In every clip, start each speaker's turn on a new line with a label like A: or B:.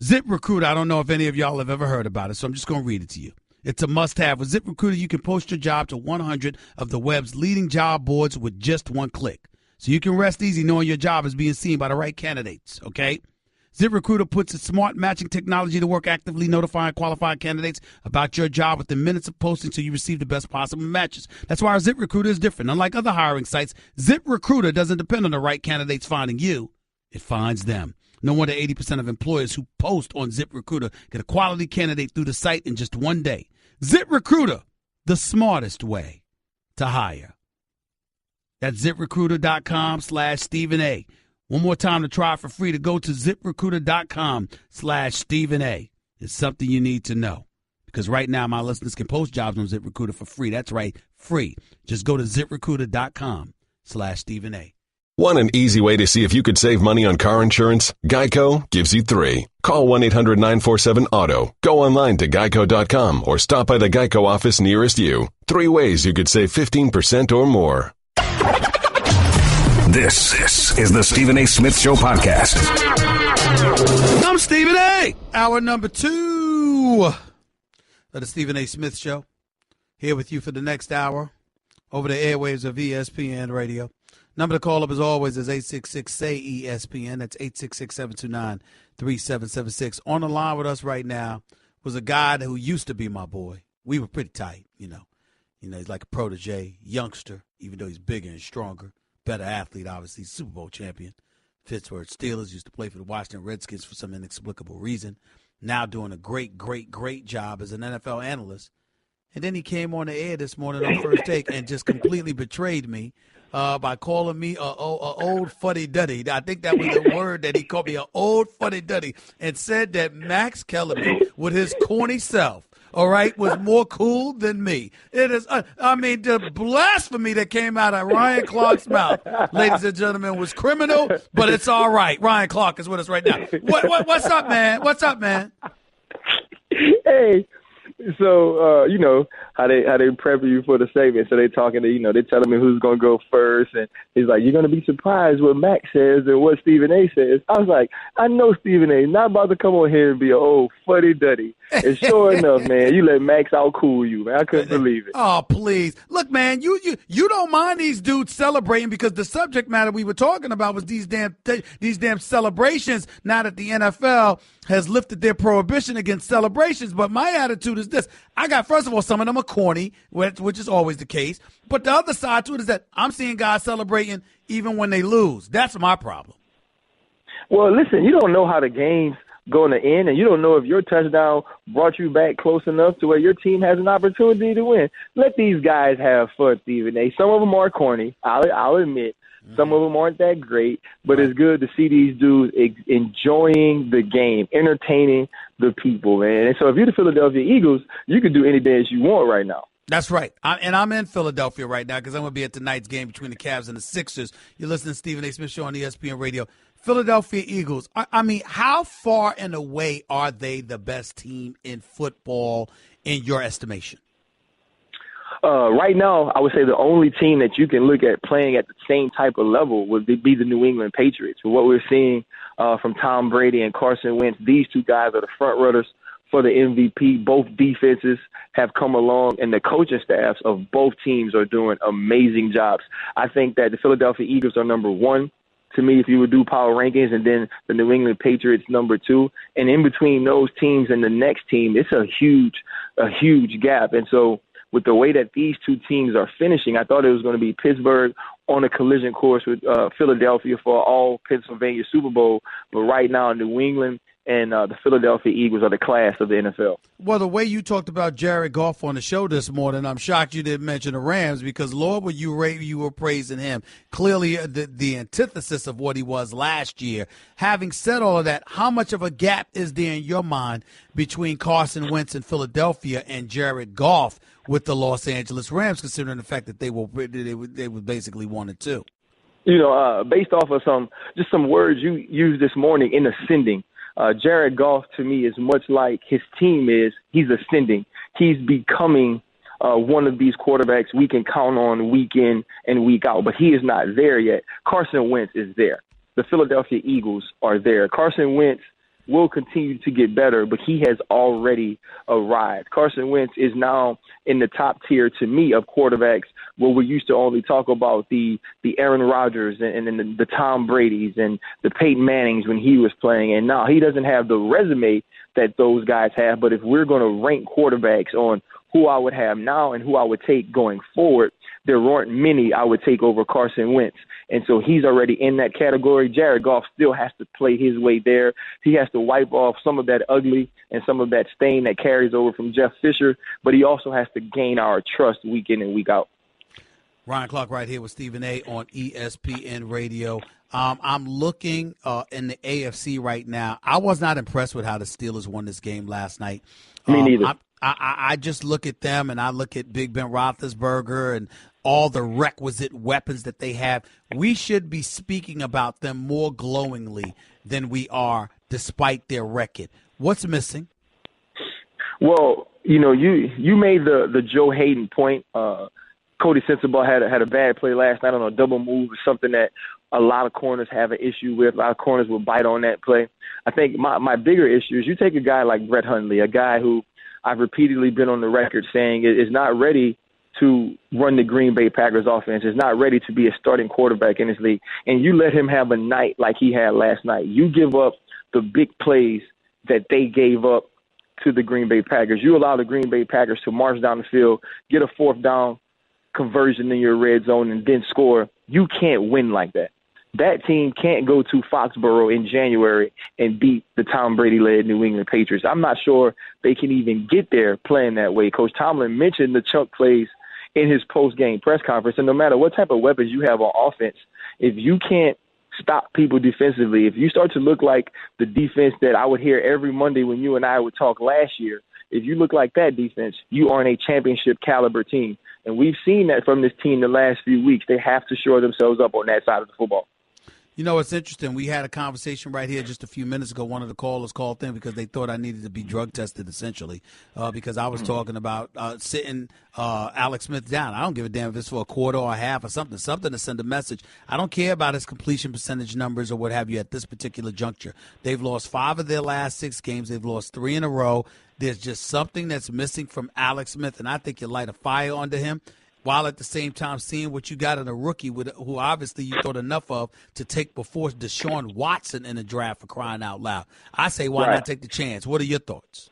A: ZipRecruiter, I don't know if any of y'all have ever heard about it, so I'm just going to read it to you. It's a must-have. With ZipRecruiter, you can post your job to 100 of the web's leading job boards with just one click. So you can rest easy knowing your job is being seen by the right candidates, okay? ZipRecruiter puts its smart matching technology to work, actively notifying qualified candidates about your job within minutes of posting so you receive the best possible matches. That's why our ZipRecruiter is different. Unlike other hiring sites, ZipRecruiter doesn't depend on the right candidates finding you. It finds them. No wonder 80% of employers who post on ZipRecruiter get a quality candidate through the site in just one day. ZipRecruiter, the smartest way to hire. That's ZipRecruiter.com/Stephen A. One more time to try it for free, to go to ZipRecruiter.com/Stephen A. It's something you need to know. Because right now my listeners can post jobs on ZipRecruiter for free. That's right, free. Just go to ZipRecruiter.com/Stephen A.
B: Want an easy way to see if you could save money on car insurance? Geico gives you 3. Call 1-800-947-AUTO. Go online to geico.com or stop by the Geico office nearest you. 3 ways you could save 15% or more.
C: This is the Stephen A. Smith Show podcast.
A: I'm Stephen A. Hour number 2 of the Stephen A. Smith Show. Here with you for the next hour over the airwaves of ESPN Radio. Number to call up, as always, is 866-SAY-ESPN. That's 866-729-3776. On the line with us right now was a guy who used to be my boy. We were pretty tight, you know. He's like a protege, youngster, even though he's bigger and stronger. Better athlete, obviously, Super Bowl champion. Pittsburgh Steelers, used to play for the Washington Redskins for some inexplicable reason. Now doing a great job as an NFL analyst. And then he came on the air this morning on First Take and just completely betrayed me by calling me a old fuddy-duddy. I think that was the word that he called me, an old fuddy-duddy, and said that Max Kellerman, with his corny self, all right, was more cool than me. It is, the blasphemy that came out of Ryan Clark's mouth, ladies and gentlemen, was criminal, but it's all right. Ryan Clark is with us right now. What's up, man? What's up, man?
D: Hey. So, how they prep you for the segment. So they talking to, they're telling me who's going to go first. And he's like, you're going to be surprised what Max says and what Stephen A. says. I was like, I know Stephen A. not about to come on here and be an old fuddy-duddy. And sure enough, man, you let Max out-cool you, man. I couldn't believe it.
A: Oh, please. Look, man, you don't mind these dudes celebrating, because the subject matter we were talking about was these damn celebrations now that the NFL has lifted their prohibition against celebrations. But my attitude is this. First of all, some of them are corny, which is always the case. But the other side to it is that I'm seeing guys celebrating even when they lose. That's my problem.
D: Well, listen, you don't know how the game's going to end, and you don't know if your touchdown brought you back close enough to where your team has an opportunity to win. Let these guys have fun, Stephen A. Some of them are corny, I'll admit. Some of them aren't that great, but it's good to see these dudes enjoying the game, entertaining the people, man. And so if you're the Philadelphia Eagles, you can do any dance you want right now.
A: That's right. I'm in Philadelphia right now because I'm going to be at tonight's game between the Cavs and the Sixers. You're listening to Stephen A. Smith Show on ESPN Radio. Philadelphia Eagles, how far and away are they the best team in football in your estimation?
D: Right now, I would say the only team that you can look at playing at the same type of level would be the New England Patriots. What we're seeing from Tom Brady and Carson Wentz, these two guys are the front runners for the MVP. Both defenses have come along, and the coaching staffs of both teams are doing amazing jobs. I think that the Philadelphia Eagles are number one to me if you would do power rankings, and then the New England Patriots number two. And in between those teams and the next team, it's a huge gap. And so with the way that these two teams are finishing, I thought it was going to be Pittsburgh on a collision course with Philadelphia for all Pennsylvania Super Bowl. But right now, New England and the Philadelphia Eagles are the class of the NFL.
A: Well, the way you talked about Jared Goff on the show this morning, I'm shocked you didn't mention the Rams, because, Lord, when you were praising him. Clearly the antithesis of what he was last year. Having said all of that, how much of a gap is there in your mind between Carson Wentz in Philadelphia and Jared Goff with the Los Angeles Rams, considering the fact that they were basically 1-2?
D: Based off of some words you used this morning in ascending, Jared Goff, to me, is much like his team is. He's ascending. He's becoming one of these quarterbacks we can count on week in and week out, but he is not there yet. Carson Wentz is there. The Philadelphia Eagles are there. Carson Wentz, will continue to get better, but he has already arrived. Carson Wentz is now in the top tier, to me, of quarterbacks where we used to only talk about the Aaron Rodgers and the Tom Bradys and the Peyton Mannings when he was playing. And now he doesn't have the resume that those guys have, but if we're going to rank quarterbacks on who I would have now and who I would take going forward, there aren't many I would take over Carson Wentz. And so he's already in that category. Jared Goff still has to play his way there. He has to wipe off some of that ugly and some of that stain that carries over from Jeff Fisher, but he also has to gain our trust week in and week out.
A: Ryan Clark right here with Stephen A. on ESPN Radio. I'm looking in the AFC right now. I was not impressed with how the Steelers won this game last night.
D: Me neither.
A: I just look at them and I look at Big Ben Roethlisberger and all the requisite weapons that they have. We should be speaking about them more glowingly than we are despite their record. What's missing?
D: Well, you made the Joe Hayden point. Cody Sensabaugh had a bad play last night on a double move, something that a lot of corners have an issue with. A lot of corners will bite on that play. I think my bigger issue is you take a guy like Brett Hundley, a guy who I've repeatedly been on the record saying is not ready to run the Green Bay Packers offense, is not ready to be a starting quarterback in this league, and you let him have a night like he had last night. You give up the big plays that they gave up to the Green Bay Packers. You allow the Green Bay Packers to march down the field, get a fourth down conversion in your red zone, and then score. You can't win like that. That team can't go to Foxborough in January and beat the Tom Brady-led New England Patriots. I'm not sure they can even get there playing that way. Coach Tomlin mentioned the chunk plays in his post-game press conference, and no matter what type of weapons you have on offense, if you can't stop people defensively, if you start to look like the defense that I would hear every Monday when you and I would talk last year, if you look like that defense, you aren't a championship caliber team. And we've seen that from this team the last few weeks. They have to shore themselves up on that side of the football.
A: You know, it's interesting. We had a conversation right here just a few minutes ago. One of the callers called in because they thought I needed to be drug tested, essentially, because I was talking about sitting Alex Smith down. I don't give a damn if it's for a quarter or a half or something to send a message. I don't care about his completion percentage numbers or what have you at this particular juncture. They've lost 5 of their last 6 games. They've lost 3 in a row. There's just something that's missing from Alex Smith, and I think you light a fire under him, while at the same time seeing what you got in a rookie who obviously you thought enough of to take before Deshaun Watson in the draft, for crying out loud. I say why not take the chance? What are your thoughts?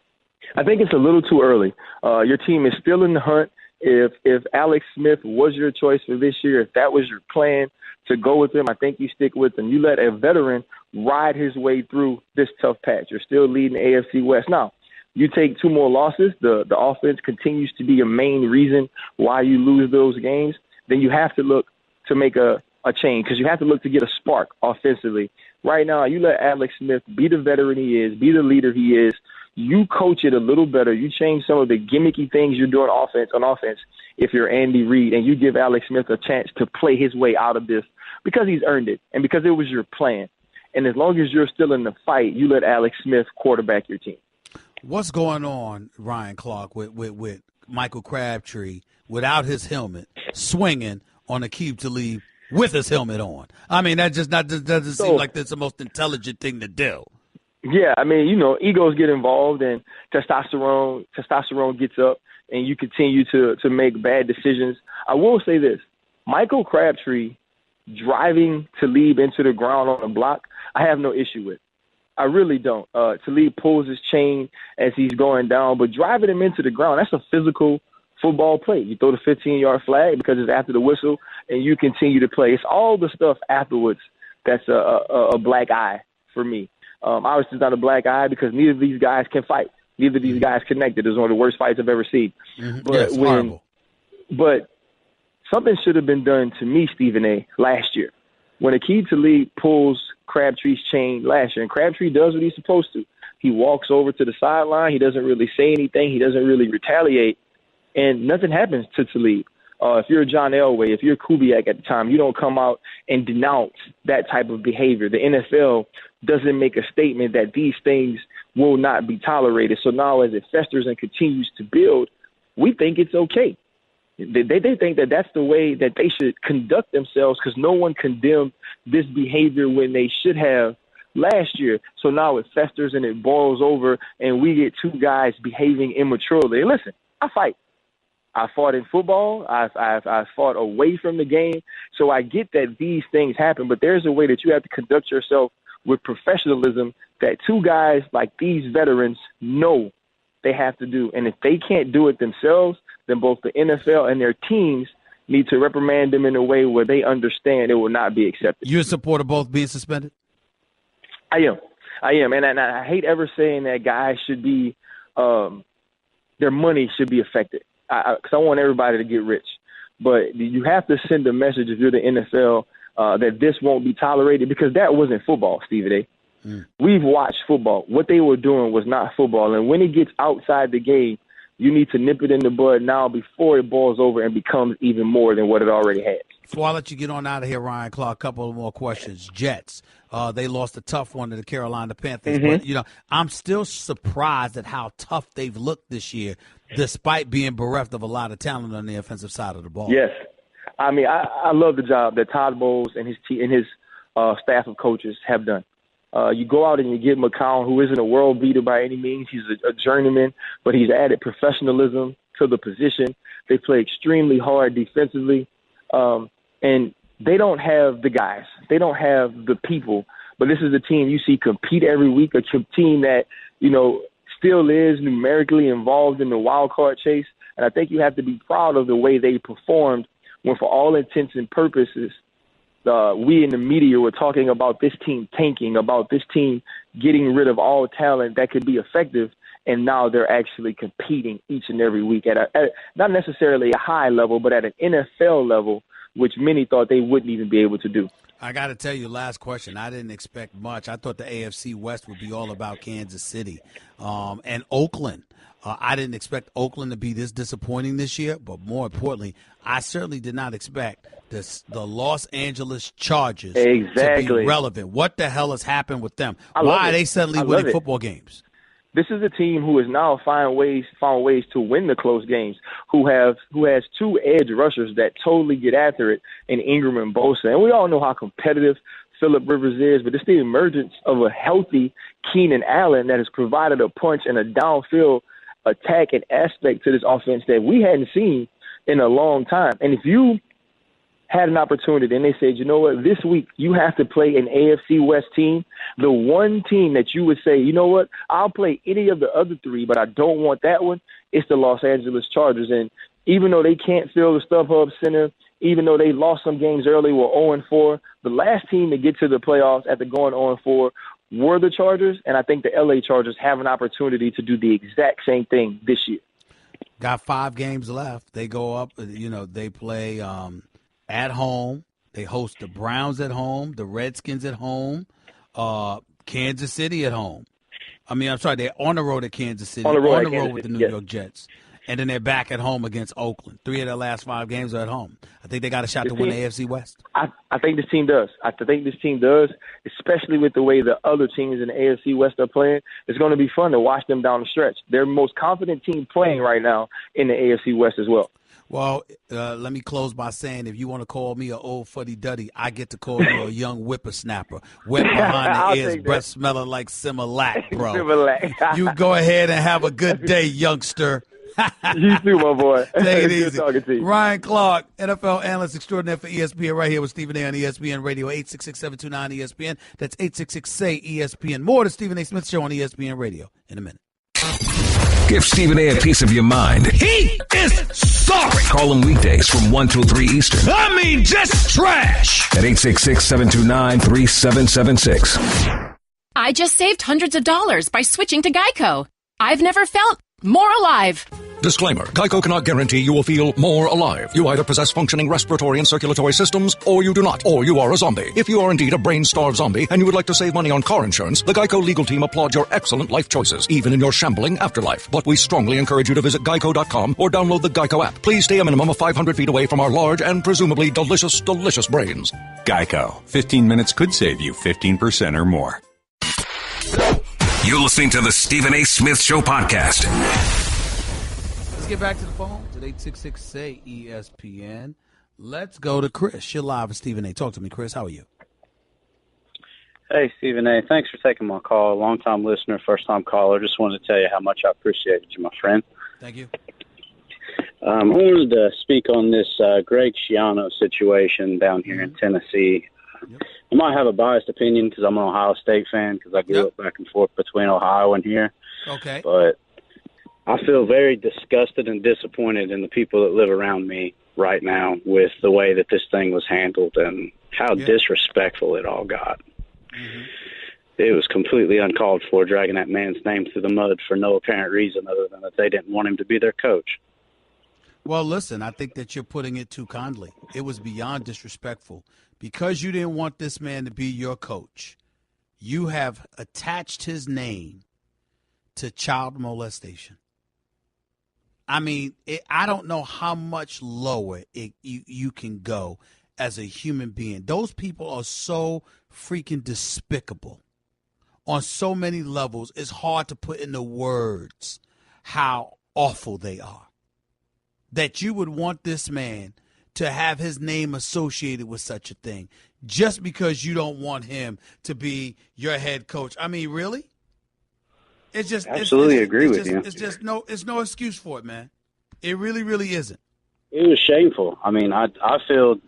D: I think it's a little too early. Your team is still in the hunt. If Alex Smith was your choice for this year, if that was your plan to go with him, I think you stick with him. You let a veteran ride his way through this tough patch. You're still leading the AFC West. Now, you take 2 more losses, the offense continues to be a main reason why you lose those games, then you have to look to make a change because you have to look to get a spark offensively. Right now, you let Alex Smith be the veteran he is, be the leader he is. You coach it a little better. You change some of the gimmicky things you're doing on offense if you're Andy Reid, and you give Alex Smith a chance to play his way out of this because he's earned it and because it was your plan. And as long as you're still in the fight, you let Alex Smith quarterback your team.
A: What's going on, Ryan Clark, with Michael Crabtree without his helmet, swinging on Aqib Talib with his helmet on? I mean, that doesn't seem like that's the most intelligent thing to do.
D: Yeah, I mean, egos get involved and testosterone gets up, and you continue to make bad decisions. I will say this: Michael Crabtree driving Talib into the ground on a block, I have no issue with. I really don't. Talib pulls his chain as he's going down, but driving him into the ground, that's a physical football play. You throw the 15-yard flag because it's after the whistle, and you continue to play. It's all the stuff afterwards that's a black eye for me. Obviously, it's not a black eye because neither of these guys can fight. Neither of these guys connected. It was one of the worst fights I've ever seen.
A: Mm-hmm.
D: But something should have been done to me, Stephen A., last year. When Aqib Talib pulls Crabtree's chain last year, and Crabtree does what he's supposed to. He walks over to the sideline. He doesn't really say anything. He doesn't really retaliate, and nothing happens to Talib. If you're John Elway, if you're Kubiak at the time, you don't come out and denounce that type of behavior. The NFL doesn't make a statement that these things will not be tolerated. So now as it festers and continues to build, we think it's okay. They think that that's the way that they should conduct themselves because no one condemned this behavior when they should have last year. So now it festers and it boils over, and we get two guys behaving immaturely. And listen, I fight. I fought in football. I fought away from the game. So I get that these things happen, but there's a way that you have to conduct yourself with professionalism that two guys like these veterans know they have to do. And if they can't do it themselves, then both the NFL and their teams need to reprimand them in a way where they understand it will not be accepted.
A: You're a supporter of both being suspended?
D: I am. And I hate ever saying that guys should be their money should be affected. Because I want everybody to get rich. But you have to send a message if you're the NFL that this won't be tolerated, because that wasn't football, Stephen A. We've watched football. What they were doing was not football. And when it gets outside the game, you need to nip it in the bud now before it boils over and becomes even more than what it already has.
A: Before I let you get on out of here, Ryan Clark, a couple of more questions. Jets, they lost a tough one to the Carolina Panthers. But, I'm still surprised at how tough they've looked this year, despite being bereft of a lot of talent on the offensive side of the ball.
D: Yes. I mean, I love the job that Todd Bowles and his team and his staff of coaches have done. You go out and you get McCown, who isn't a world beater by any means. He's a journeyman, but he's added professionalism to the position. They play extremely hard defensively, and they don't have the guys. They don't have the people. But this is a team you see compete every week, a team that, still is numerically involved in the wild card chase. And I think you have to be proud of the way they performed when, for all intents and purposes, we in the media were talking about this team tanking, about this team getting rid of all talent that could be effective, and now they're actually competing each and every week at not necessarily a high level, but at an NFL level, which many thought they wouldn't even be able to do.
A: I got to tell you, last question, I didn't expect much. I thought the AFC West would be all about Kansas City and Oakland. I didn't expect Oakland to be this disappointing this year, but more importantly, I certainly did not expect the Los Angeles Chargers to be relevant. What the hell has happened with them? Why are they suddenly winning football games?
D: This is a team who has now found ways to win the close games, who has two edge rushers that totally get after it in Ingram and Bosa. And we all know how competitive Phillip Rivers is, but it's the emergence of a healthy Keenan Allen that has provided a punch and a downfield attack and aspect to this offense that we hadn't seen in a long time. And if you had an opportunity and they said, you know what, this week you have to play an AFC West team, the one team that you would say, you know what, I'll play any of the other three, but I don't want that one, it's the Los Angeles Chargers. And even though they can't fill the StubHub Center, even though they lost some games early, were 0-4, the last team to get to the playoffs after going 0-4 were the Chargers, and I think the LA Chargers have an opportunity to do the exact same thing this year.
A: Got 5 games left. They go up, they play at home. They host the Browns at home, the Redskins at home, Kansas City at home. They're on the road at Kansas City, on the road with the New York Jets. And then they're back at home against Oakland. 3 of their last 5 games are at home. I think they got a shot to win the AFC West.
D: I think this team does. I think this team does, especially with the way the other teams in the AFC West are playing. It's going to be fun to watch them down the stretch. They're the most confident team playing right now in the AFC West as well.
A: Well, let me close by saying, if you want to call me an old fuddy-duddy, I get to call you a young whippersnapper. Wet behind the ears, breath smelling like Similac, bro. Similac. You go ahead and have a good day, youngster.
D: You too, my boy.
A: Take it easy.
D: Talking to you.
A: Ryan Clark, NFL analyst extraordinaire for ESPN, right here with Stephen A. on ESPN Radio, 866-729-ESPN. That's 866-SAY-ESPN. More to Stephen A. Smith Show on ESPN Radio in a minute.
C: Give Stephen A. piece of your mind.
E: He is sorry.
C: Call him weekdays from 1 till 3 Eastern.
E: Just trash.
C: At 866-729-3776.
F: I just saved hundreds of dollars by switching to Geico. I've never felt more alive.
G: Disclaimer. Geico cannot guarantee you will feel more alive. You either possess functioning respiratory and circulatory systems, or you do not, or you are a zombie. If you are indeed a brain-starved zombie and you would like to save money on car insurance, the Geico legal team applauds your excellent life choices, even in your shambling afterlife. But we strongly encourage you to visit geico.com or download the Geico app. Please stay a minimum of 500 feet away from our large and presumably delicious, delicious brains.
H: Geico. 15 minutes could save you 15% or more.
C: You're listening to the Stephen A. Smith Show podcast.
A: Let's get back to the phone at 866-SAY-ESPN. Let's go to Chris. You're live with Stephen A. Talk to me, Chris. How are you?
I: Hey, Stephen A. Thanks for taking my call. Long-time listener, first-time caller. Just wanted to tell you how much I appreciated you, my friend.
A: Thank you.
I: I wanted to speak on this Greg Schiano situation down here in Tennessee.
A: Yep.
I: I might have a biased opinion because I'm an Ohio State fan because I grew up back and forth between Ohio and here.
A: Okay.
I: But I feel very disgusted and disappointed in the people that live around me right now with the way that this thing was handled and how disrespectful it all got. Mm-hmm. It was completely uncalled for, dragging that man's name through the mud for no apparent reason other than that they didn't want him to be their coach.
A: Well, listen, I think that you're putting it too kindly. It was beyond disrespectful. Because you didn't want this man to be your coach, you have attached his name to child molestation. I mean, I don't know how much lower you can go as a human being. Those people are so freaking despicable on so many levels. It's hard to put into words how awful they are. That you would want this man to have his name associated with such a thing just because you don't want him to be your head coach. I mean, really? It's just
I: absolutely agree with you.
A: It's just no excuse for it, man. It really, really isn't.
I: It was shameful. I mean, I feel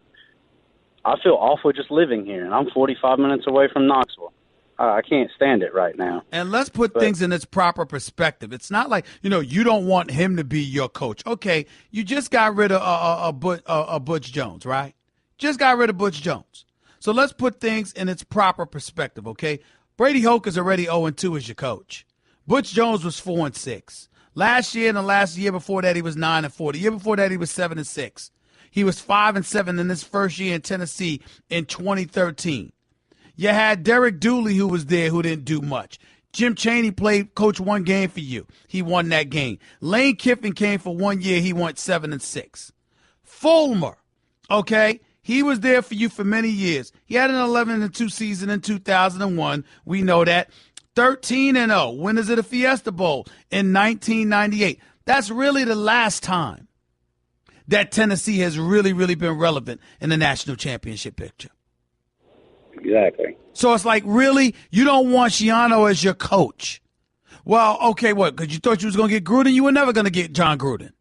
I: awful just living here, and I'm 45 minutes away from Knoxville. I can't stand it right now.
A: And let's put things in its proper perspective. It's not like, you don't want him to be your coach. Okay, you just got rid of Butch Jones, right? Just got rid of Butch Jones. So let's put things in its proper perspective, okay? Brady Hoke is already 0-2 as your coach. Butch Jones was 4-6. Last year and the last year before that, he was 9-4. The year before that, he was 7-6. He was 5-7 in his first year in Tennessee in 2013. You had Derek Dooley, who was there, who didn't do much. Jim Chaney coached one game for you. He won that game. Lane Kiffin came for 1 year. He went 7-6. Fulmer, okay, he was there for you for many years. He had an 11-2 season in 2001. We know that. 13-0, winners of the Fiesta Bowl in 1998. That's really the last time that Tennessee has really, really been relevant in the national championship picture.
I: Exactly.
A: So it's like, really? You don't want Schiano as your coach? Well, okay, what? Because you thought you was going to get Gruden? You were never going to get John Gruden.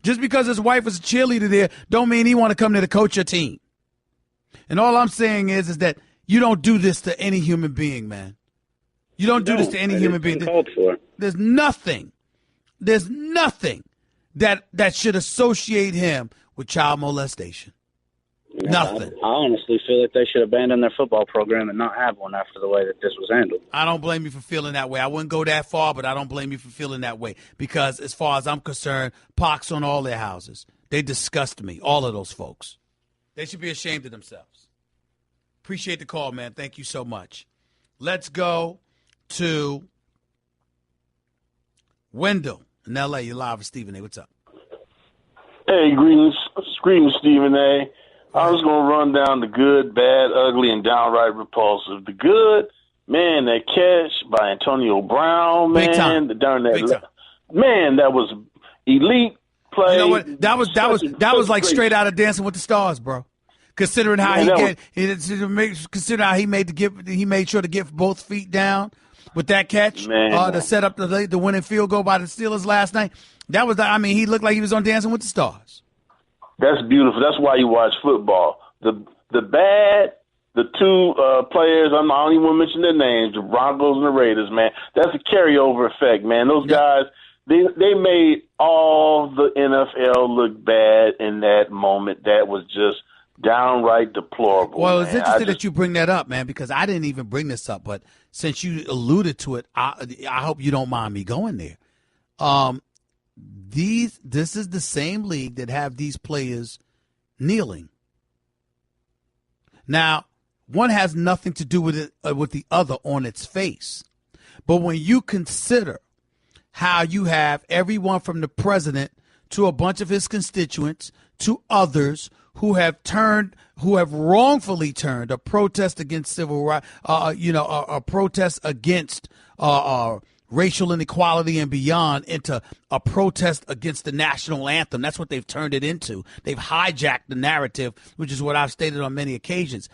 A: Just because his wife was a cheerleader there don't mean he want to come there to coach your team. And all I'm saying is that you don't do this to any human being, man. You don't do this to any human being. There's nothing that should associate him with child molestation. Nothing.
I: I honestly feel like they should abandon their football program and not have one after the way that this was handled.
A: I don't blame you for feeling that way. I wouldn't go that far, but I don't blame you for feeling that way because as far as I'm concerned, pox on all their houses. They disgust me, all of those folks. They should be ashamed of themselves. Appreciate the call, man. Thank you so much. Let's go to Wendell in L.A. You're live with Stephen A. What's up?
J: Hey, greetings, Stephen A. I was going to run down the good, bad, ugly, and downright repulsive. The good, man, that catch by Antonio Brown, man.
A: Big time.
J: Man, that was elite play.
A: You know what? That was like straight out of Dancing with the Stars, bro. Considering how considering how he made sure to get both feet down with that catch to set up the winning field goal by the Steelers last night. That was he looked like he was on Dancing with the Stars.
J: That's beautiful. That's why you watch football. The bad, the two players, I don't even want to mention their names, the Broncos and the Raiders, man. That's a carryover effect, man. Those guys, they made all the NFL look bad in that moment. That was just downright deplorable.
A: Well, it's interesting that you bring that up, man, because I didn't even bring this up. But since you alluded to it, I hope you don't mind me going there. This is the same league that have these players kneeling. Now, one has nothing to do with it with the other on its face. But when you consider how you have everyone from the president to a bunch of his constituents to others who have wrongfully turned a protest against civil rights, a protest against racial inequality and beyond into a protest against the national anthem. That's what they've turned it into. They've hijacked the narrative, which is what I've stated on many occasions.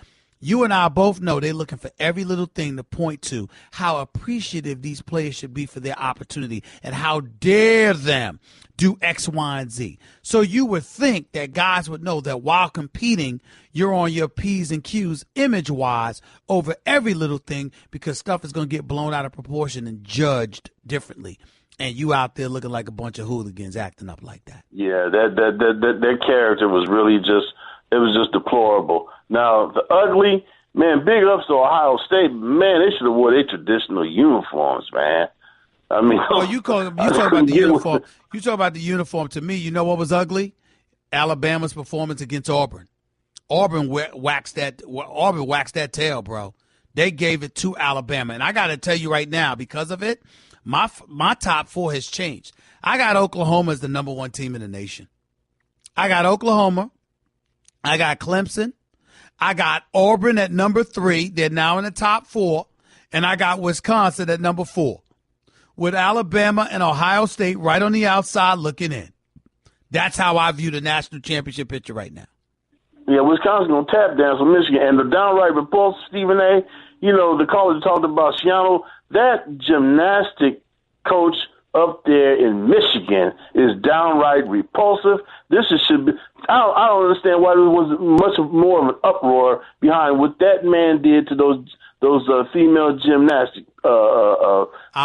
A: You and I both know they're looking for every little thing to point to how appreciative these players should be for their opportunity and how dare them do X, Y, and Z. So you would think that guys would know that while competing, you're on your P's and Q's image-wise over every little thing because stuff is going to get blown out of proportion and judged differently. And you out there looking like a bunch of hooligans acting up like that.
J: Yeah, that character was really just deplorable. Now, the ugly, man, big ups to Ohio State. Man, they should have wore their traditional uniforms, man. I mean,
A: you talk about the uniform. You talk about the uniform. To me, you know what was ugly? Alabama's performance against Auburn. Auburn waxed that tail, bro. They gave it to Alabama, and I got to tell you right now, because of it, my top four has changed. I got Oklahoma as the number one team in the nation. I got Oklahoma. I got Clemson. I got Auburn at number 3. They're now in the top 4. And I got Wisconsin at number 4. With Alabama and Ohio State right on the outside looking in. That's how I view the national championship picture right now.
J: Yeah, Wisconsin going to tap dance on Michigan. And the downright repulsive, Stephen A., the caller talked about Schiano. That gymnastic coach up there in Michigan is downright repulsive. Should be. I don't understand why there was much more of an uproar behind what that man did to those female gymnastic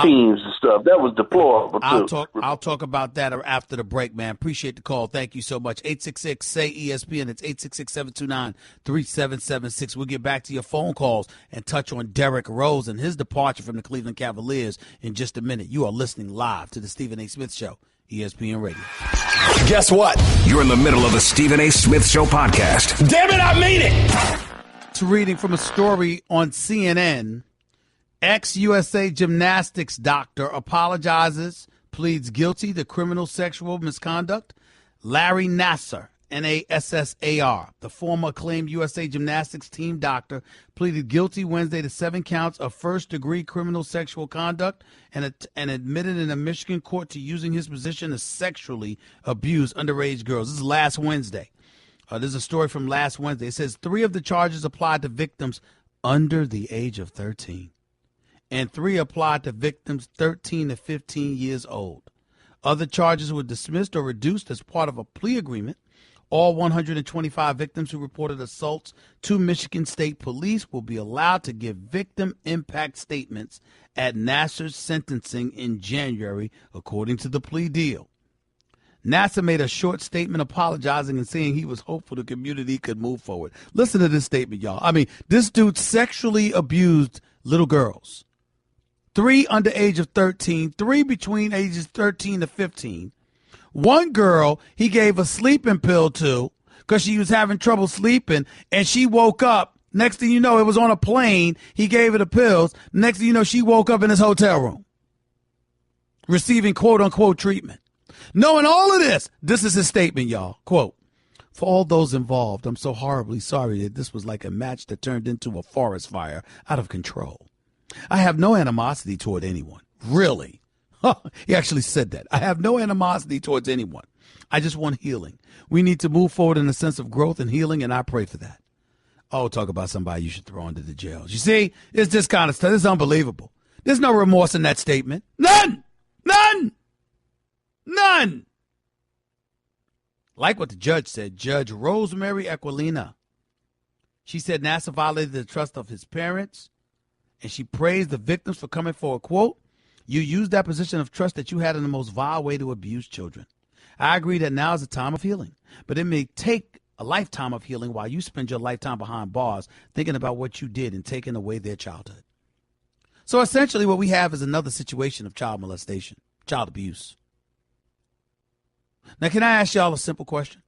J: teams and stuff. That was deplorable too.
A: I'll talk about that after the break, man. Appreciate the call. Thank you so much. 866-SAY-ESPN. It's 866-729-3776. We'll get back to your phone calls and touch on Derrick Rose and his departure from the Cleveland Cavaliers in just a minute. You are listening live to the Stephen A. Smith Show, ESPN Radio.
E: Guess what?
C: You're in the middle of the Stephen A. Smith Show podcast.
E: Damn it, I mean it!
A: Reading from a story on CNN, ex-USA gymnastics doctor apologizes, pleads guilty to criminal sexual misconduct. Larry Nassar, Nassar, the former acclaimed USA gymnastics team doctor, pleaded guilty Wednesday to 7 counts of first-degree criminal sexual conduct and admitted in a Michigan court to using his position to sexually abuse underage girls. This is last Wednesday. There's a story from last Wednesday. It says 3 of the charges applied to victims under the age of 13, and 3 applied to victims 13 to 15 years old. Other charges were dismissed or reduced as part of a plea agreement. All 125 victims who reported assaults to Michigan State Police will be allowed to give victim impact statements at Nassar's sentencing in January, according to the plea deal. Nassar made a short statement apologizing and saying he was hopeful the community could move forward. Listen to this statement, y'all. I mean, this dude sexually abused little girls. 3 under age of 13, 3 between ages 13 to 15. 1 girl he gave a sleeping pill to because she was having trouble sleeping, and she woke up. Next thing you know, it was on a plane. He gave her the pills. Next thing you know, she woke up in his hotel room receiving quote-unquote treatment. Knowing all of this, this is his statement, y'all. Quote, "For all those involved, I'm so horribly sorry that this was like a match that turned into a forest fire out of control. I have no animosity toward anyone. Really." He actually said that. "I have no animosity towards anyone. I just want healing. We need to move forward in a sense of growth and healing, and I pray for that." Oh, talk about somebody you should throw into the jails. You see, it's this kind of stuff. It's unbelievable. There's no remorse in that statement. None. None. None. Like what the judge said, Judge Rosemary Aquilina. She said Nassar violated the trust of his parents, and she praised the victims for coming forward. Quote, "You used that position of trust that you had in the most vile way to abuse children. I agree that now is a time of healing, but it may take a lifetime of healing while you spend your lifetime behind bars thinking about what you did and taking away their childhood." So essentially what we have is another situation of child molestation, child abuse. Now, can I ask y'all a simple question?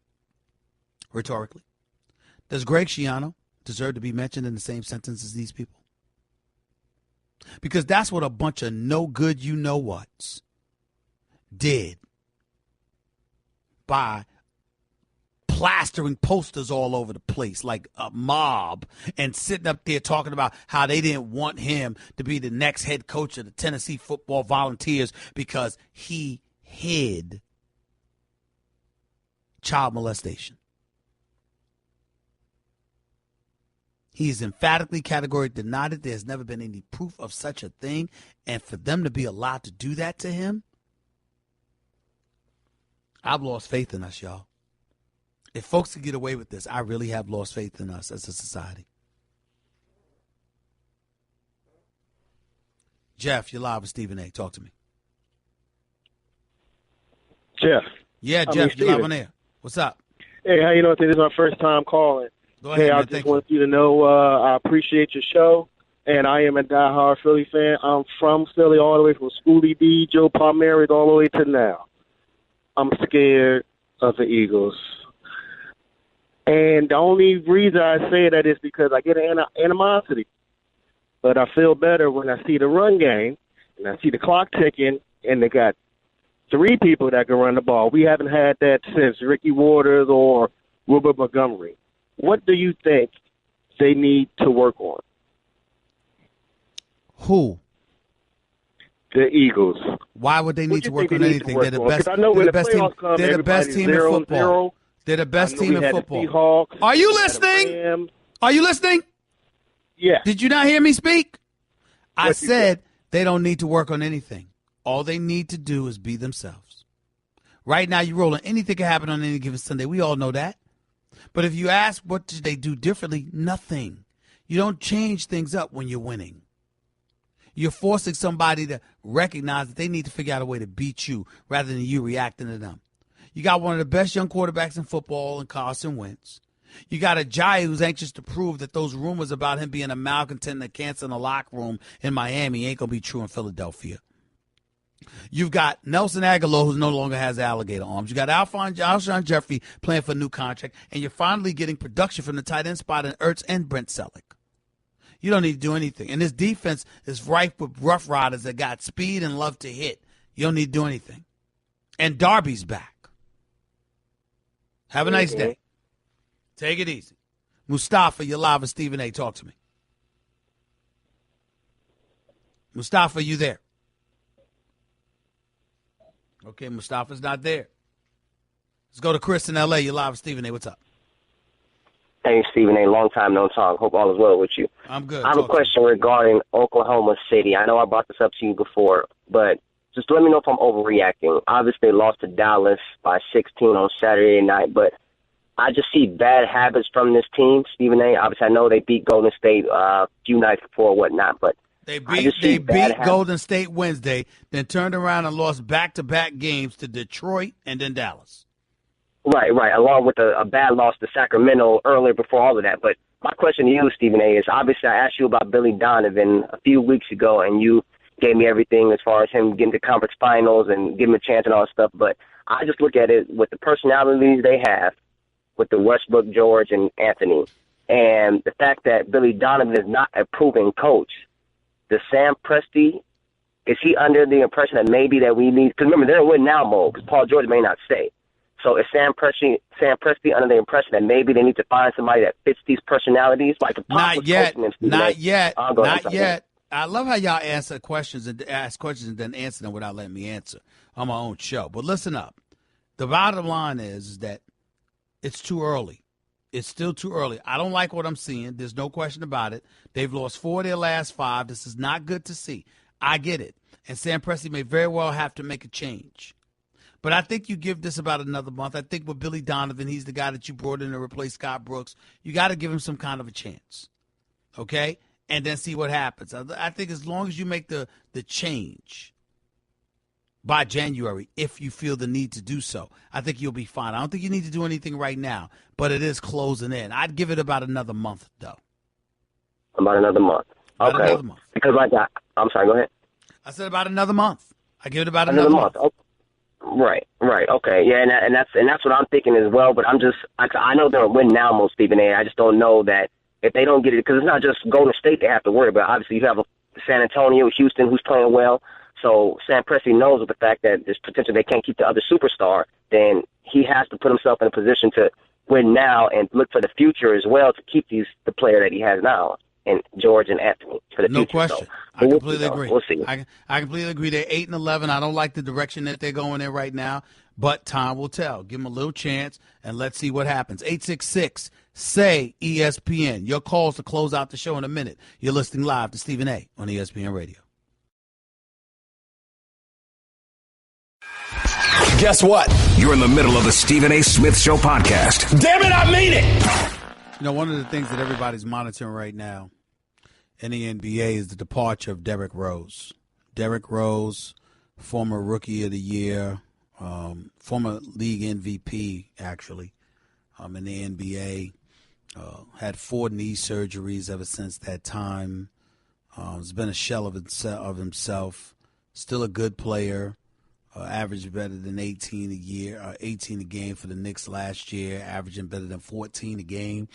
A: Rhetorically. Does Greg Schiano deserve to be mentioned in the same sentence as these people? Because that's what a bunch of no good you-know-whats did by plastering posters all over the place like a mob and sitting up there talking about how they didn't want him to be the next head coach of the Tennessee Football Volunteers because he hid child molestation. He's emphatically, categorically denied it. There's never been any proof of such a thing. And for them to be allowed to do that to him, I've lost faith in us, y'all. If folks can get away with this, I really have lost faith in us as a society. Jeff, you're live with Stephen A. Talk to me.
K: Jeff.
A: Yeah, Jeff, you're live on air. What's up?
K: Hey, how you doing? This is my first time calling.
A: Go ahead,
K: hey,
A: man.
K: I just want you to know I appreciate your show, and I am a diehard Philly fan. I'm from Philly all the way from Schoolie D, Joe Palmieri, all the way to now. I'm scared of the Eagles. And the only reason I say that is because I get an animosity. But I feel better when I see the run game and I see the clock ticking and they got 3 people that can run the ball. We haven't had that since Ricky Waters or Robert Montgomery. What do you think they need to work on?
A: Who?
K: The Eagles.
A: Why would they need to work on anything? They're the best.
K: I know when the playoffs come,
A: they're the best team in football. They're the best team in football. Are you listening? Are you listening?
K: Yeah.
A: Did you not hear me speak? I said they don't need to work on anything. All they need to do is be themselves. Right now, you're rolling. Anything can happen on any given Sunday. We all know that. But if you ask what did they do differently, nothing. You don't change things up when you're winning. You're forcing somebody to recognize that they need to figure out a way to beat you rather than you reacting to them. You got one of the best young quarterbacks in football in Carson Wentz. You got a guy who's anxious to prove that those rumors about him being a malcontent and a cancer in the locker room in Miami ain't going to be true in Philadelphia. You've got Nelson Aguilar, who no longer has alligator arms. You got Alshon Jeffrey playing for a new contract, and you're finally getting production from the tight end spot in Ertz and Brent Selleck. You don't need to do anything. And this defense is rife with rough riders that got speed and love to hit. You don't need to do anything. And Darby's back. Have a nice day. Take it easy. Mustafa, you're live with Stephen A. Talk to me. Mustafa, you there? Okay, Mustafa's not there. Let's go to Chris in L.A. You're live with Stephen A. What's up?
L: Hey, Stephen A. Long time, no talk. Hope all is well with you.
A: I'm good.
L: I have a question regarding Oklahoma City. I know I brought this up to you before, but just let me know if I'm overreacting. Obviously, they lost to Dallas by 16 on Saturday night, but I just see bad habits from this team, Stephen A. Obviously, I know they beat Golden State a few nights before or whatnot, but
A: they beat Golden State Wednesday, then turned around and lost back-to-back games to Detroit and then Dallas.
L: Right, along with a bad loss to Sacramento earlier before all of that. But my question to you, Stephen A., is obviously I asked you about Billy Donovan a few weeks ago, and you gave me everything as far as him getting to conference finals and giving him a chance and all that stuff. But I just look at it with the personalities they have, with the Westbrook, George, and Anthony, and the fact that Billy Donovan is not a proven coach. Does Sam Presti, is he under the impression that maybe that we need – because remember, they're in win-now mode because Paul George may not stay. So is Sam Presti under the impression that maybe they need to find somebody that fits these personalities? Like
A: Not yet. I love how y'all answer questions and ask questions and then answer them without letting me answer on my own show. But listen up. The bottom line is that it's too early. It's still too early. I don't like what I'm seeing. There's no question about it. They've lost 4 of their last 5. This is not good to see. I get it. And Sam Presti may very well have to make a change. But I think you give this about another month. I think with Billy Donovan, he's the guy that you brought in to replace Scott Brooks. You got to give him some kind of a chance, okay? And then see what happens. I think as long as you make the change by January, if you feel the need to do so, I think you'll be fine. I don't think you need to do anything right now, but it is closing in. I'd give it about another month, though.
L: About another month. Okay.
A: About another month.
L: Because I'm sorry, go ahead.
A: I said about another month. I give it about another month.
L: Okay. Right. Okay. Yeah, and that's what I'm thinking as well. But I know they're a win now, most Stephen A. I just don't know that if they don't get it, because it's not just Golden State they have to worry about. Obviously, you have San Antonio, Houston, who's playing well. So Sam Presti knows with the fact that there's potential they can't keep the other superstar. Then he has to put himself in a position to win now and look for the future as well to keep the player that he has now. And George and Anthony for the future.
A: No question.
L: So,
A: I completely agree.
L: We'll see.
A: I completely agree. They're 8-11. I don't like the direction that they're going in right now. But time will tell. Give him a little chance, and let's see what happens. 866-SAY-ESPN. Your calls to close out the show in a minute. You're listening live to Stephen A. on ESPN Radio.
E: Guess what?
C: You're in the middle of the Stephen A. Smith Show podcast.
E: Damn it, I mean it!
A: You know, one of the things that everybody's monitoring right now in the NBA is the departure of Derrick Rose. Derrick Rose, former Rookie of the Year, former league MVP, actually, in the NBA. Had 4 knee surgeries ever since that time. Has been a shell of himself. Still a good player. Averaged better than 18 a game for the Knicks last year. Averaging better than 14 a game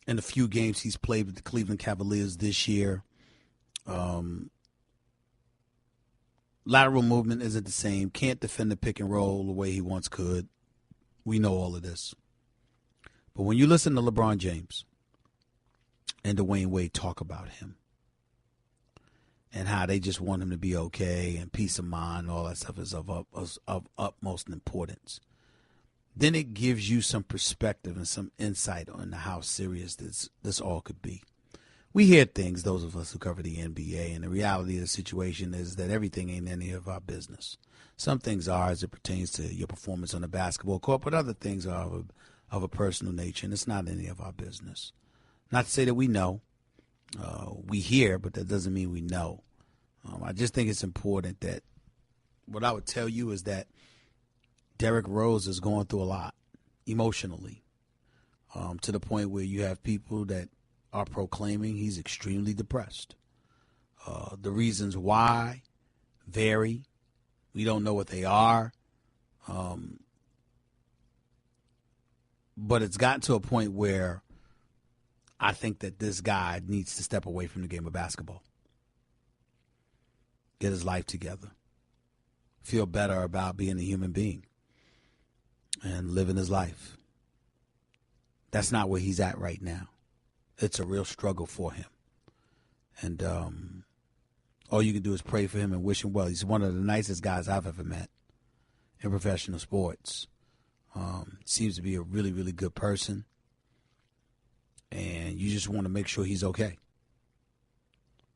A: in the few games he's played with the Cleveland Cavaliers this year. Lateral movement isn't the same. Can't defend the pick and roll the way he once could. We know all of this. But when you listen to LeBron James and Dwayne Wade talk about him and how they just want him to be okay and peace of mind, all that stuff is of utmost importance, then it gives you some perspective and some insight on how serious this all could be. We hear things, those of us who cover the NBA, and the reality of the situation is that everything ain't any of our business. Some things are as it pertains to your performance on the basketball court, but other things are of a personal nature, and it's not any of our business. Not to say that we know. We hear, but that doesn't mean we know. I just think it's important that what I would tell you is that Derrick Rose is going through a lot emotionally, to the point where you have people that are proclaiming he's extremely depressed. The reasons why vary. We don't know what they are. But it's gotten to a point where I think that this guy needs to step away from the game of basketball. Get his life together. Feel better about being a human being and living his life. That's not where he's at right now. It's a real struggle for him. And all you can do is pray for him and wish him well. He's one of the nicest guys I've ever met in professional sports. Seems to be a really, really good person. And you just want to make sure he's okay.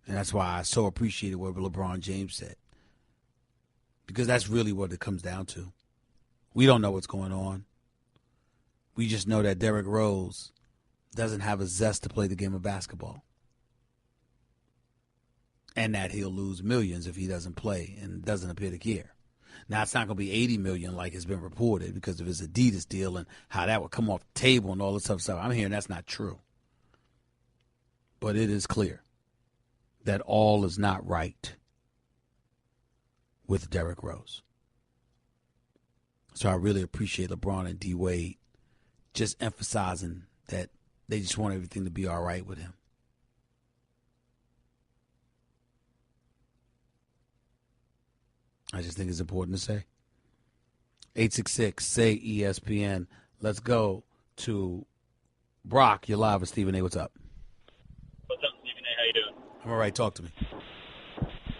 A: And that's why I so appreciated what LeBron James said. Because that's really what it comes down to. We don't know what's going on. We just know that Derrick Rose doesn't have a zest to play the game of basketball. And that he'll lose millions if he doesn't play and doesn't appear to care. Now, it's not going to be $80 million like it's been reported because of his Adidas deal and how that would come off the table and all this other stuff. I'm hearing that's not true. But it is clear that all is not right with Derrick Rose. So I really appreciate LeBron and D. Wade just emphasizing that they just want everything to be all right with him. I just think it's important to say. 866-SAY-ESPN. Let's go to Brock. You're live with Stephen A. What's up?
M: What's up, Stephen A? How you doing?
A: I'm all right. Talk to me.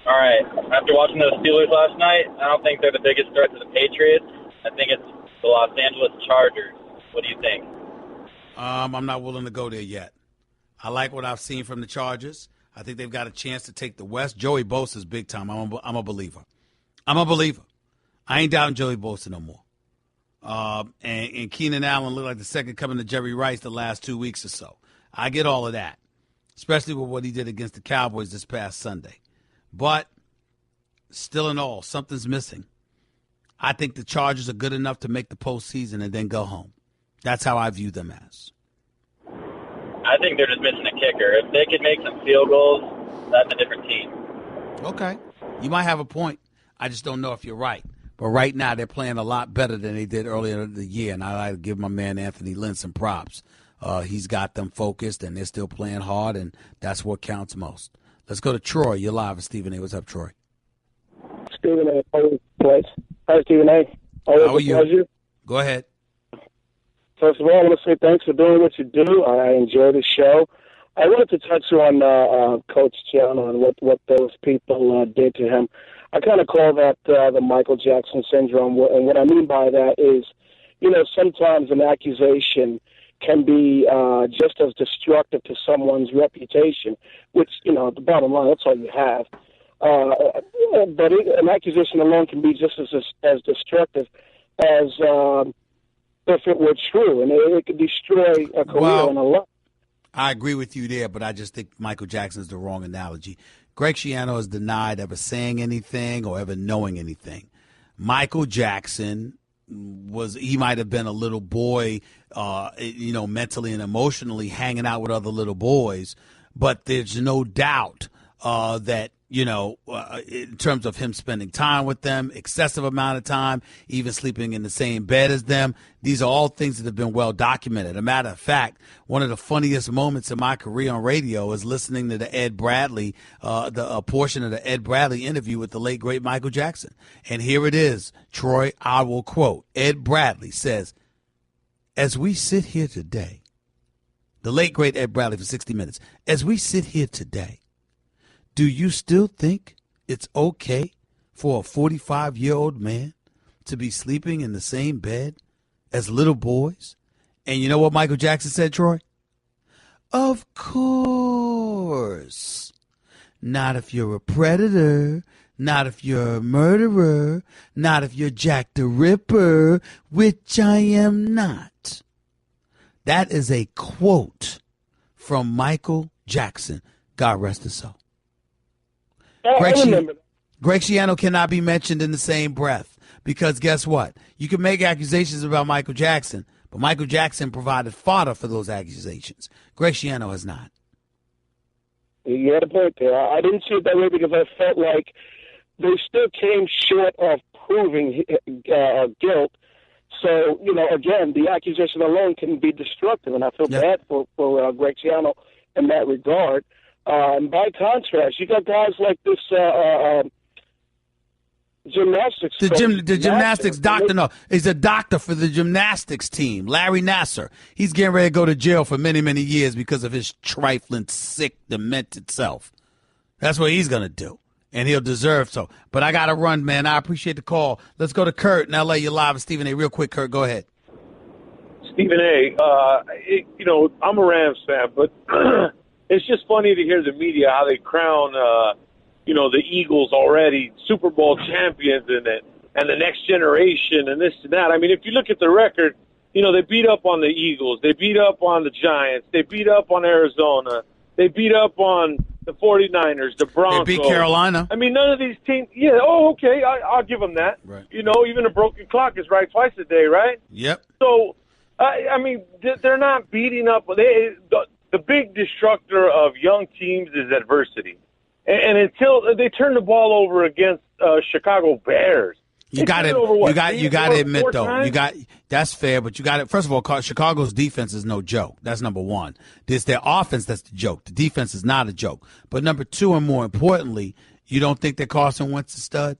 M: All right. After watching the Steelers last night, I don't think they're the biggest threat to the Patriots. I think it's the Los Angeles Chargers. What do you think?
A: I'm not willing to go there yet. I like what I've seen from the Chargers. I think they've got a chance to take the West. Joey Bosa's big time. I'm a believer. I'm a believer. I ain't doubting Joey Bosa no more. And Keenan Allen looked like the second coming to Jerry Rice the last 2 weeks or so. I get all of that, especially with what he did against the Cowboys this past Sunday. But still in all, something's missing. I think the Chargers are good enough to make the postseason and then go home. That's how I view them as.
M: I think they're just missing a kicker. If they could make some field goals, that's a different team.
A: Okay. You might have a point. I just don't know if you're right. But right now they're playing a lot better than they did earlier in the year, and I like to give my man Anthony Lynn some props. He's got them focused, and they're still playing hard, and that's what counts most. Let's go to Troy. You're live with Stephen A. What's up, Troy?
N: Stephen A. Always place. Hi, Stephen A. Always
A: How are you?
N: Pleasure.
A: Go ahead.
N: First of all, I want to say thanks for doing what you do. I enjoy the show. I wanted to touch on Coach Schiano and what those people did to him. I kind of call that the Michael Jackson syndrome. And what I mean by that is, sometimes an accusation can be just as destructive to someone's reputation, which, at the bottom line, that's all you have. But an accusation alone can be just as destructive as if it were true, and it could destroy a career and a life.
A: I agree with you there, but I just think Michael Jackson is the wrong analogy. Greg Schiano has denied ever saying anything or ever knowing anything. Michael Jackson he might have been a little boy, mentally and emotionally hanging out with other little boys, but there's no doubt that, in terms of him spending time with them, excessive amount of time, even sleeping in the same bed as them, these are all things that have been well documented. A matter of fact, one of the funniest moments in my career on radio is listening to the Ed Bradley, a portion of the Ed Bradley interview with the late, great Michael Jackson. And here it is, Troy, I will quote. Ed Bradley says, as we sit here today, the late, great Ed Bradley for 60 Minutes, as we sit here today, do you still think it's okay for a 45-year-old man to be sleeping in the same bed as little boys? And you know what Michael Jackson said, Troy? Of course. Not if you're a predator, not if you're a murderer, not if you're Jack the Ripper, which I am not. That is a quote from Michael Jackson. God rest his soul. Greg Schiano cannot be mentioned in the same breath because guess what? You can make accusations about Michael Jackson, but Michael Jackson provided fodder for those accusations. Greg Schiano has not.
N: You had a point there. I didn't see it that way because I felt like they still came short of proving guilt. So, again, the accusation alone can be destructive, and I feel bad for Greg Schiano in that regard. And by contrast, you got guys like this gymnastics.
A: The gymnastics doctor. No, he's a doctor for the gymnastics team. Larry Nassar. He's getting ready to go to jail for many, many years because of his trifling, sick, demented self. That's what he's gonna do, and he'll deserve so. But I gotta run, man. I appreciate the call. Let's go to Kurt in LA. You're live with Stephen A. Real quick, Kurt. Go ahead.
O: Stephen A. I'm a Rams fan, but. It's just funny to hear the media, how they crown, the Eagles already Super Bowl champions and the next generation and this and that. I mean, if you look at the record, they beat up on the Eagles. They beat up on the Giants. They beat up on Arizona. They beat up on the 49ers, the Broncos.
A: They beat Carolina.
O: I mean, none of these teams. Yeah, okay, I'll give them that.
A: Right.
O: Even a broken clock is right twice a day, right?
A: Yep.
O: So, I mean, they're not beating up. The big destructor of young teams is adversity. And until they turn the ball over against Chicago Bears. You got to
A: admit though. That's fair, but you got it. First of all, Chicago's defense is no joke. That's number one. It's their offense that's the joke. The defense is not a joke. But number two, and more importantly, you don't think that Carson Wentz is a stud?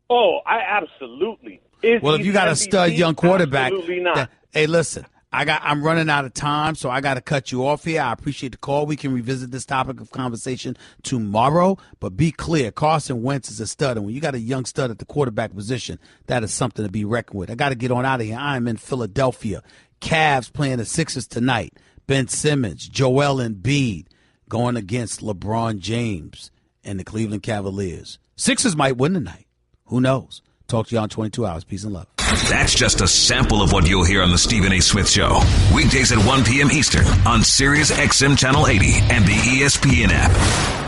O: Oh, I absolutely.
A: Well, if you got a stud young quarterback,
O: absolutely not.
A: Hey, listen. I'm running out of time, so I got to cut you off here. I appreciate the call. We can revisit this topic of conversation tomorrow, but be clear, Carson Wentz is a stud, and when you got a young stud at the quarterback position, that is something to be reckoned with. I got to get on out of here. I am in Philadelphia. Cavs playing the Sixers tonight. Ben Simmons, Joel Embiid going against LeBron James and the Cleveland Cavaliers. Sixers might win tonight. Who knows? Talk to you on 22 Hours. Peace and love.
C: That's just a sample of what you'll hear on the Stephen A. Smith Show. Weekdays at 1 p.m. Eastern on Sirius XM Channel 80 and the ESPN app.